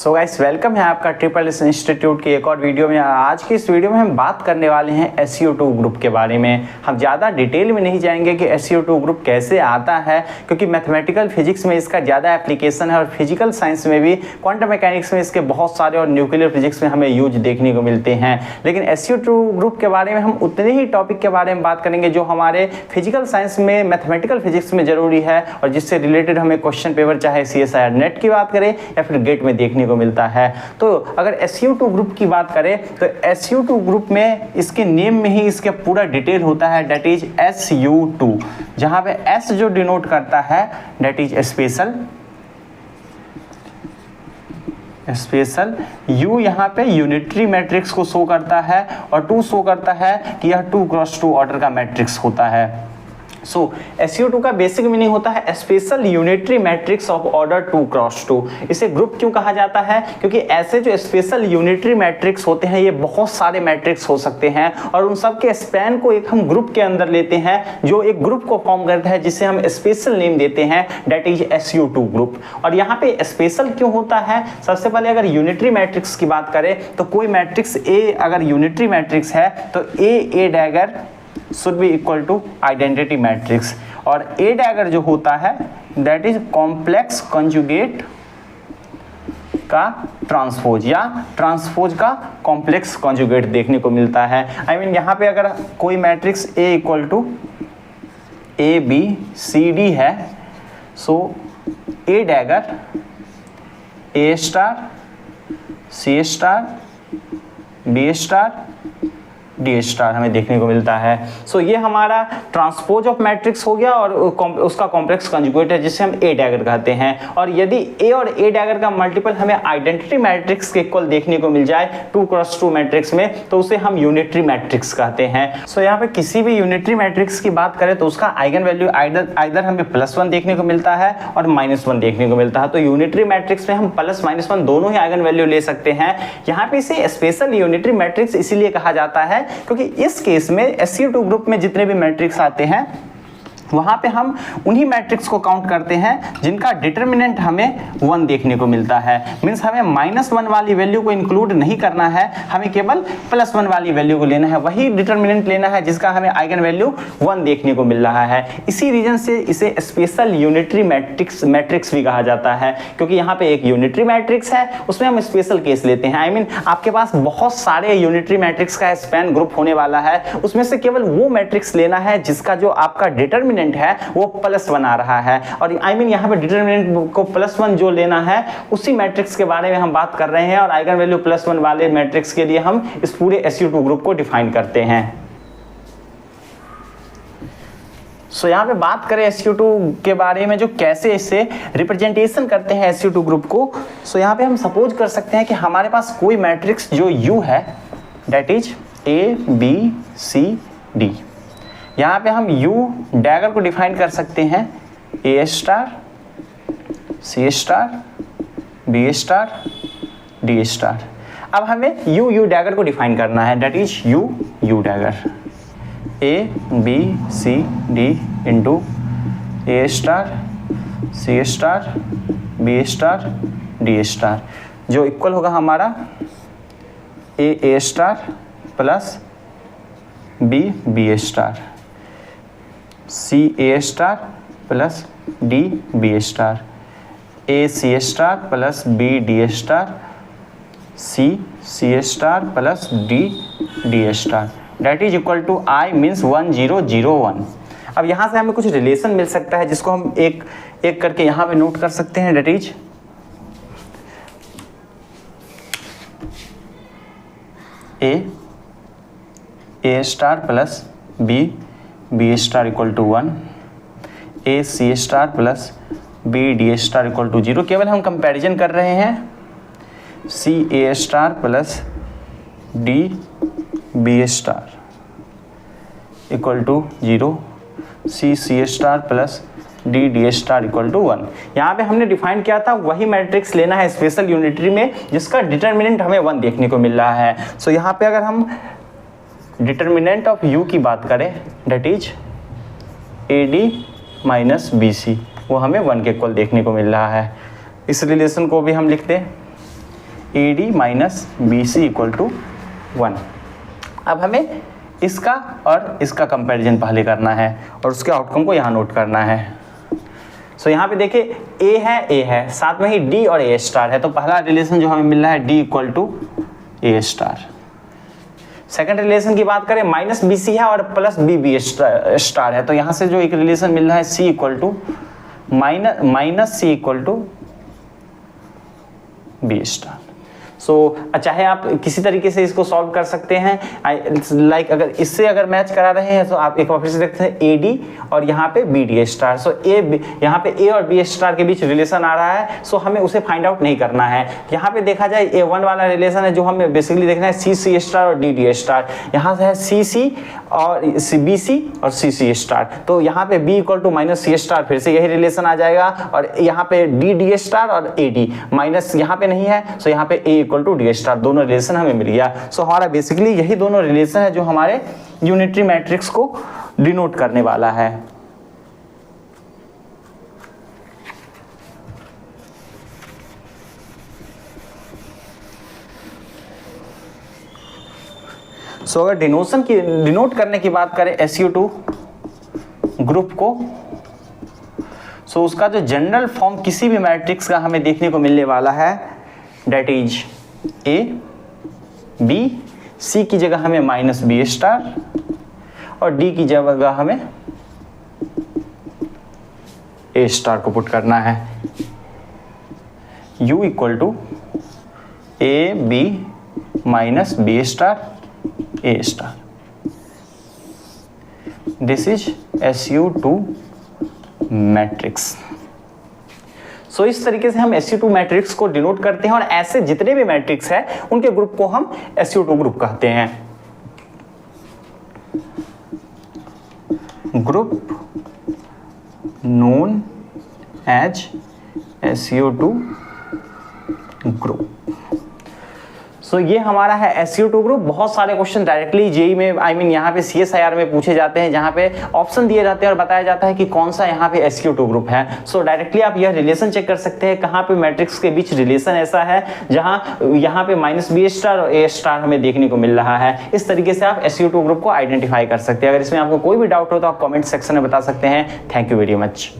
So guys welcome है आपका triple S institute की एक और वीडियो में। आज की इस वीडियो में हम बात करने वाले हैं SEO2 ग्रुप के बारे में। हम ज़्यादा डिटेल में नहीं जाएंगे कि SEO2 ग्रुप कैसे आता है, क्योंकि मैथमेटिकल फिजिक्स में इसका ज़्यादा एप्लीकेशन है और फिजिकल साइंस में भी, क्वांटम मैकेनिक्स में इसके बहुत सारे और न्यूक्लियर फिजिक्स में हमें यूज देखने को मिलते हैं। लेकिन SEO2 ग्रुप के बारे में हम उतने ही टॉपिक के बारे में बात करेंगे जो हमारे फिजिकल साइंस में, मैथमेटिकल फिजिक्स में ज़रूरी है और जिससे रिलेटेड हमें क्वेश्चन पेपर चाहे CSIR नेट की बात करें या फिर गेट में देखने को मिलता है। तो अगर SEO2 ग्रुप की बात करें तो SEO2 ग्रुप में इसके नेम में ही इसका पूरा डिटेल होता है, दैट इज SU2, जहां पे S जो डिनोट करता है दैट इज स्पेशल, U यहाँ पे यूनिटरी मैट्रिक्स को शो करता है और 2 शो करता है कि यह 2x2 ऑर्डर का मैट्रिक्स होता है। सो SEO2 का बेसिक मीनिंग होता है special unitary matrix of order 2x2। इसे ग्रुप क्यों कहा जाता है? क्योंकि ऐसे जो स्पेशल यूनिटरी मैट्रिक्स होते हैं ये बहुत सारे मैट्रिक्स हो सकते हैं और उन सब के स्पैन को एक हम ग्रुप के अंदर लेते हैं जो एक ग्रुप को फॉर्म करता है, जिसे हम स्पेशल नेम देते हैं, दैट इज SU2 ग्रुप। और यहाँ पे स्पेशल क्यों होता है? सबसे पहले अगर यूनिटरी मैट्रिक्स की बात करें तो कोई मैट्रिक्स A अगर यूनिटरी मैट्रिक्स है तो A dagger should be equal to identity matrix, और A डैगर जो होता है दैट इज कॉम्प्लेक्स कंजुगेट का ट्रांसपोज या ट्रांसपोज का कॉम्प्लेक्स कंजुगेट देखने को मिलता है। आई मीन यहाँ पे अगर कोई matrix A equal to ABCD है, so A dagger A star C star B star D star हमें देखने को मिलता है। सो ये हमारा ट्रांसपोज ऑफ मैट्रिक्स हो गया और उसका कॉम्प्लेक्स कंजुगेट है जिसे हम A डैगर कहते हैं। और यदि A और A डैगर का मल्टीपल हमें आइडेंटिटी मैट्रिक्स के इक्वल देखने को मिल जाए 2x2 मैट्रिक्स में तो उसे हम यूनिटरी मैट्रिक्स कहते हैं। सो यहाँ पे किसी भी यूनिटरी मैट्रिक्स की बात करें तो उसका आइगन वैल्यू आइदर हमें +1 देखने को मिलता है और -1 देखने को मिलता है। तो यूनिटरी मैट्रिक्स में हम +-1 दोनों ही आइगन वैल्यू ले सकते हैं। यहाँ पे इसे स्पेशल यूनिटरी मैट्रिक्स इसीलिए कहा जाता है क्योंकि इस केस में SU2 ग्रुप में जितने भी मैट्रिक्स आते हैं वहाँ पे हम उन्हीं मैट्रिक्स को काउंट करते हैं जिनका डिटर्मिनेंट हमें 1 देखने को मिलता है। मीन्स हमें -1 वाली वैल्यू को इंक्लूड नहीं करना है, हमें केवल +1 वाली वैल्यू को लेना है, वही डिटर्मिनेंट लेना है जिसका हमें आइगन वैल्यू 1 देखने को मिल रहा है। इसी रीजन से इसे स्पेशल यूनिटरी मैट्रिक्स भी कहा जाता है, क्योंकि यहाँ पे एक यूनिटरी मैट्रिक्स है उसमें हम स्पेशल केस लेते हैं। आई मीन आपके पास बहुत सारे यूनिटरी मैट्रिक्स का स्पैन ग्रुप होने वाला है, उसमें से केवल वो मैट्रिक्स लेना है जिसका जो आपका डिटर्मिनेंट है वो +1 आ रहा है। और आई मीन यहाँ पे डिटरमिनेंट को +1 जो लेना है उसी मैट्रिक्स के बारे में हम बात कर रहे हैं और आइगन वैल्यू +1 वाले मैट्रिक्स के लिए हम इस पूरे SU2 ग्रुप को डिफाइन करते हैं। सो यहाँ पे बात करें SU2 के बारे में जो कैसे इससे रिप्रेजेंटेशन करते हैं SU2 ग्रुप को। सो यहाँ पे हम सपोज कर सकते हैं कि हमारे पास कोई मैट्रिक्स जो U है दैट इज ABCD। यहाँ पे हम U डैगर को डिफाइन कर सकते हैं A star C star B star D star. अब हमें U डैगर को डिफाइन करना है, that is U dagger ABCD into A star C star B star D star, जो इक्वल होगा हमारा A star plus B star C star plus D star C star plus B star C star plus D star, that is equal to I means 1 0 0 1। अब यहाँ से हमें कुछ relation मिल सकता है जिसको हम एक एक करके यहाँ पे नोट कर सकते हैं, that is A star plus B star equal to 1, C star plus D star equal to 0। केवल हम कंपैरिजन कर रहे हैं, A star plus B star equal to 0, C star plus D star equal to 1। यहाँ पे हमने define किया था वही मैट्रिक्स लेना है स्पेशल यूनिटरी में जिसका डिटर्मिनेंट हमें 1 देखने को मिल रहा है। सो यहाँ पे अगर हम डिटर्मिनेंट ऑफ U की बात करें that is AD minus BC, वो हमें 1 के इक्वल देखने को मिल रहा है। इस रिलेशन को भी हम लिखते हैं A D minus B C equal to 1। अब हमें इसका और इसका कंपैरिजन पहले करना है और उसके आउटकम को यहाँ नोट करना है। सो यहाँ पे देखिए ए है साथ में ही डी और ए स्टार है, तो पहला रिलेशन जो हमें मिल रहा है D equal to A star. Second relation की बात करें माइनस बी सी है और प्लस बी स्टार है, तो यहाँ से जो एक रिलेशन मिल रहा है C equal to minus C equal to B star. So चाहे आप किसी तरीके से इसको सॉल्व कर सकते हैं, लाइक अगर इससे अगर मैच करा रहे हैं तो आप एक बार फिर से देखते हैं ए डी और यहाँ पे बी डी स्टार। सो यहाँ पे ए और बी स्टार के बीच रिलेशन आ रहा है, सो हमें उसे फाइंड आउट नहीं करना है। यहाँ पे देखा जाए ए वन वाला रिलेशन है जो हमें बेसिकली देखना है सी सी स्टार और डी डी स्टार। यहाँ से है सी सी और बी सी और सी सी स्टार, तो यहाँ पे B equal to minus C star फिर से यही रिलेशन आ जाएगा, और यहाँ पे डी डी स्टार और ए डी माइनस यहाँ पे नहीं है, सो यहाँ पे ए इक्वल टू डी स्टार दोनों रिलेशन हमें मिल गया। सो हमारा बेसिकली यही दोनों रिलेशन है जो हमारे यूनिटरी मैट्रिक्स को डिनोट करने वाला है। सो अगर डिनोट करने की बात करें SU2 ग्रुप को, सो उसका जो जनरल फॉर्म किसी भी मैट्रिक्स का हमें देखने को मिलने वाला है, डेट इज ए बी, सी की जगह हमें माइनस बी स्टार और डी की जगह हमें ए स्टार को पुट करना है। U equal to A B minus B star A star. This is SU2 matrix. So इस तरीके से हम SU2 मैट्रिक्स को डिनोट करते हैं, और ऐसे जितने भी मैट्रिक्स है उनके ग्रुप को हम SU2 ग्रुप कहते हैं। Group known as SU2 group. So ये हमारा है SU2 ग्रुप। बहुत सारे क्वेश्चन डायरेक्टली जेई में यहाँ पे CSIR में पूछे जाते हैं, जहाँ पे ऑप्शन दिए जाते हैं और बताया जाता है कि कौन सा यहाँ पे SU2 ग्रुप है। सो डायरेक्टली आप यह रिलेशन चेक कर सकते हैं कहाँ पे मैट्रिक्स के बीच रिलेशन ऐसा है जहाँ यहाँ पे माइनस बी स्टार और ए स्टार हमें देखने को मिल रहा है। इस तरीके से आप SU2 ग्रुप को आइडेंटिफाई कर सकते हैं। अगर इसमें आपको कोई भी डाउट हो तो आप कॉमेंट सेक्शन में बता सकते हैं। Thank you very much.